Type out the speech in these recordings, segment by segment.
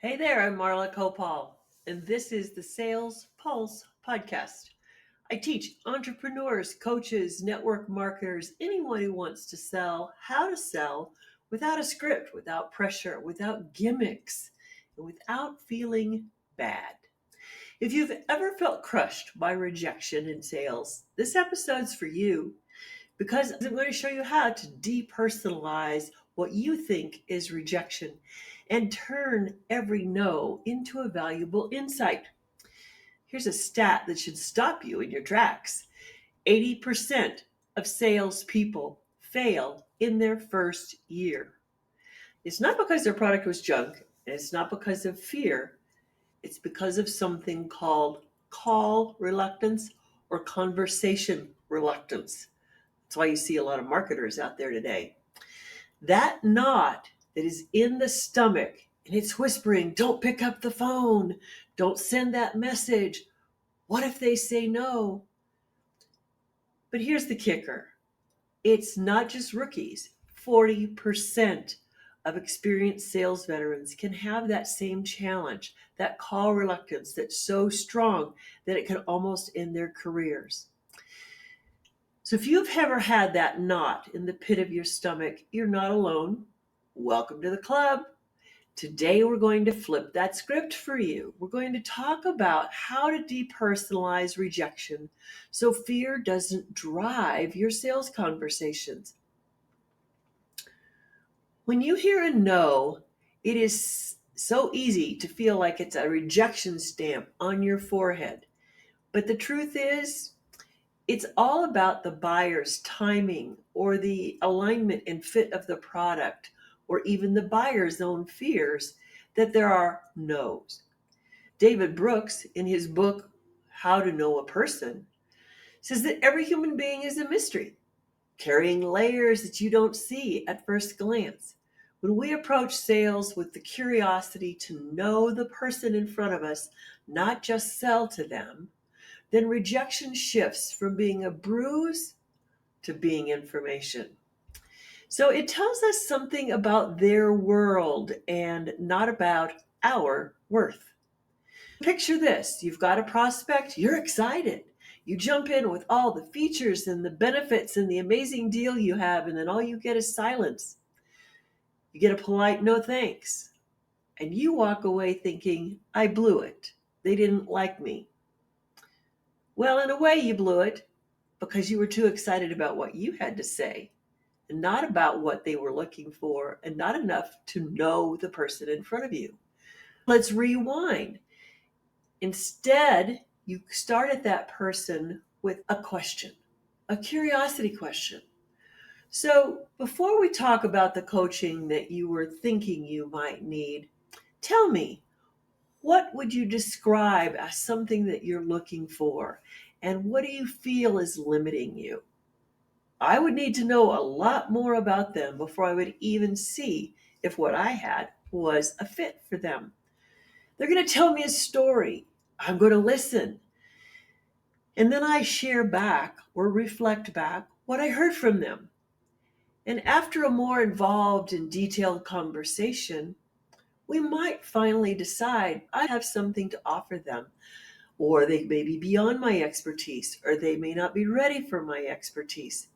Hey there, I'm Marla Koupal, and this is the Sales Pulse podcast. I teach entrepreneurs, coaches, network marketers, anyone who wants to sell, how to sell without a script, without pressure, without gimmicks, and without feeling bad. If you've ever felt crushed by rejection in sales, this episode's for you because I'm going to show you how to depersonalize what you think is rejection and turn every no into a valuable insight. Here's a stat that should stop you in your tracks. 80% of salespeople fail in their first year. It's not because their product was junk, and it's not because of fear. It's because of something called call reluctance or conversation reluctance. That's why you see a lot of marketers out there today. That knot that is in the stomach and it's whispering, don't pick up the phone, don't send that message. What if they say no? But here's the kicker. It's not just rookies. 40% of experienced sales veterans can have that same challenge, that call reluctance that's so strong that it can almost end their careers. So if you've ever had that knot in the pit of your stomach, you're not alone. Welcome to the club. Today we're going to flip that script for you. We're going to talk about how to depersonalize rejection so fear doesn't drive your sales conversations. When you hear a no, it is so easy to feel like it's a rejection stamp on your forehead. But the truth is, it's all about the buyer's timing or the alignment and fit of the product or even the buyer's own fears that there are no's. David Brooks, in his book, How to Know a Person, says that every human being is a mystery, carrying layers that you don't see at first glance. When we approach sales with the curiosity to know the person in front of us, not just sell to them, then rejection shifts from being a bruise to being information. So it tells us something about their world and not about our worth. Picture this. You've got a prospect, you're excited. You jump in with all the features and the benefits and the amazing deal you have, and then all you get is silence. You get a polite no thanks. And you walk away thinking, I blew it. They didn't like me. Well, in a way, you blew it because you were too excited about what you had to say and not about what they were looking for and not enough to know the person in front of you. Let's rewind. Instead, you started that person with a question, a curiosity question. So before we talk about the coaching that you were thinking you might need, tell me, what would you describe as something that you're looking for? And what do you feel is limiting you? I would need to know a lot more about them before I would even see if what I had was a fit for them. They're going to tell me a story. I'm going to listen. And then I share back or reflect back what I heard from them. And after a more involved and detailed conversation, we might finally decide I have something to offer them, or they may be beyond my expertise, or they may not be ready for my expertise.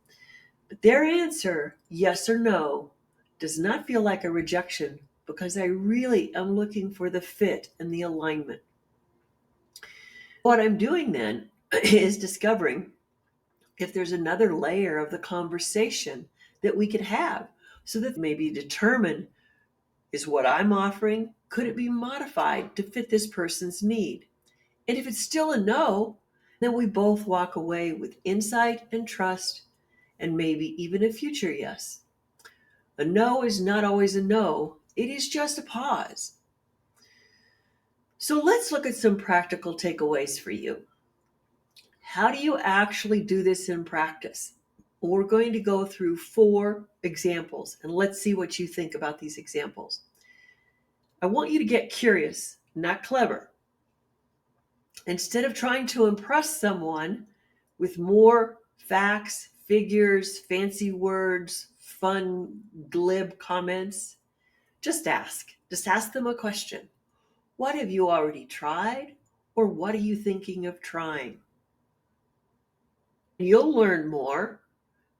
But their answer, yes or no, does not feel like a rejection because I really am looking for the fit and the alignment. What I'm doing then is discovering if there's another layer of the conversation that we could have so that maybe determine, is what I'm offering, could it be modified to fit this person's need? And if it's still a no, then we both walk away with insight and trust and maybe even a future yes. A no is not always a no. It is just a pause. So let's look at some practical takeaways for you. How do you actually do this in practice? We're going to go through 4 examples, and let's see what you think about these examples. I want you to get curious, not clever. Instead of trying to impress someone with more facts, figures, fancy words, fun, glib comments, just ask. Just ask them a question. What have you already tried? Or what are you thinking of trying? You'll learn more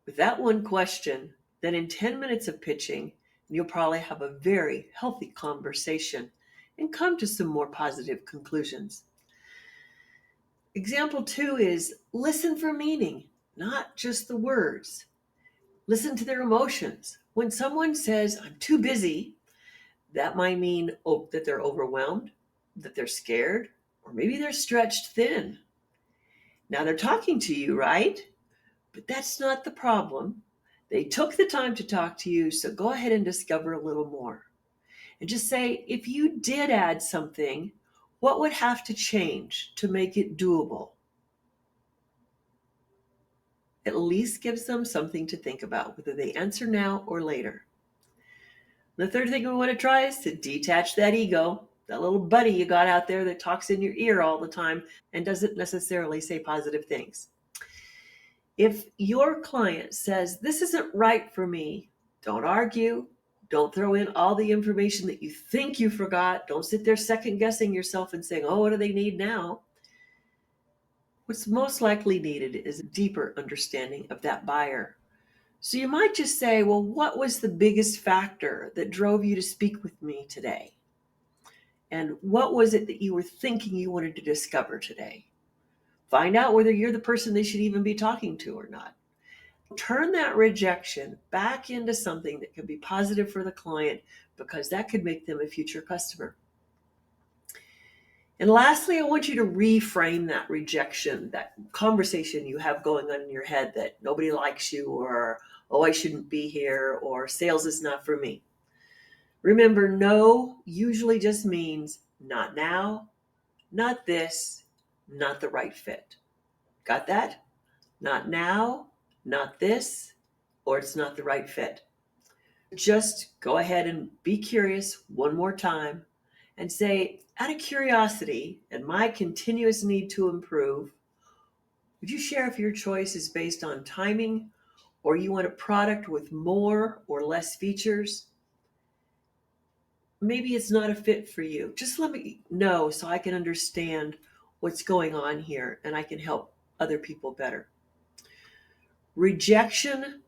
with that one question than in 10 minutes of pitching, and you'll probably have a very healthy conversation and come to some more positive conclusions. Example 2 is listen for meaning, not just the words. Listen to their emotions. When someone says, I'm too busy, that might mean that they're overwhelmed, that they're scared, or maybe they're stretched thin. Now they're talking to you, right? But that's not the problem. They took the time to talk to you, so go ahead and discover a little more. And just say, if you did add something, what would have to change to make it doable? At least gives them something to think about, whether they answer now or later. The third thing we want to try is to detach that ego, that little buddy you got out there that talks in your ear all the time and doesn't necessarily say positive things. If your client says, this isn't right for me, don't argue. Don't throw in all the information that you think you forgot. Don't sit there second guessing yourself and saying, oh, what do they need now? What's most likely needed is a deeper understanding of that buyer. So you might just say, well, what was the biggest factor that drove you to speak with me today? And what was it that you were thinking you wanted to discover today? Find out whether you're the person they should even be talking to or not. Turn that rejection back into something that could be positive for the client, because that could make them a future customer. And lastly, I want you to reframe that rejection, that conversation you have going on in your head that nobody likes you, or, oh, I shouldn't be here, or sales is not for me. Remember, no usually just means not now, not this, not the right fit. Got that? Not now, not this, or it's not the right fit. Just go ahead and be curious one more time and say, out of curiosity and my continuous need to improve, would you share if your choice is based on timing, or you want a product with more or less features? Maybe it's not a fit for you. Just let me know so I can understand what's going on here and I can help other people better. Rejection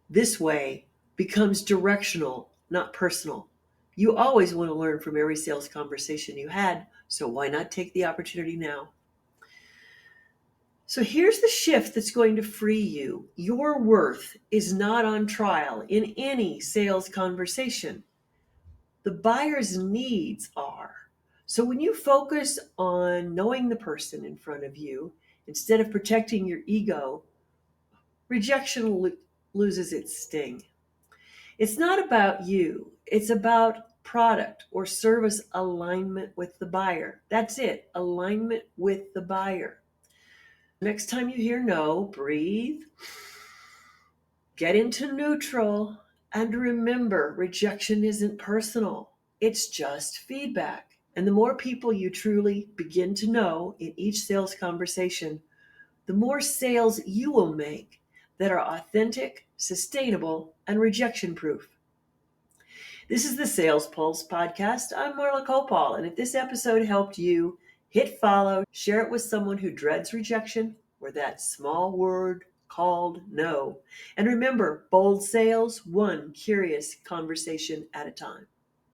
this way becomes directional, not personal. You always want to learn from every sales conversation you had, so why not take the opportunity now? So here's the shift that's going to free you. Your worth is not on trial in any sales conversation. The buyer's needs are. So when you focus on knowing the person in front of you, instead of protecting your ego, rejection loses its sting. It's not about you. It's about product or service alignment with the buyer. That's it. Alignment with the buyer. Next time you hear no, breathe, get into neutral, and remember, rejection isn't personal. It's just feedback. And the more people you truly begin to know in each sales conversation, the more sales you will make that are authentic, sustainable, and rejection proof. This is the Sales Pulse podcast. I'm Marla Koupal, and if this episode helped you, hit follow, share it with someone who dreads rejection or that small word called no. And remember, bold sales, one curious conversation at a time.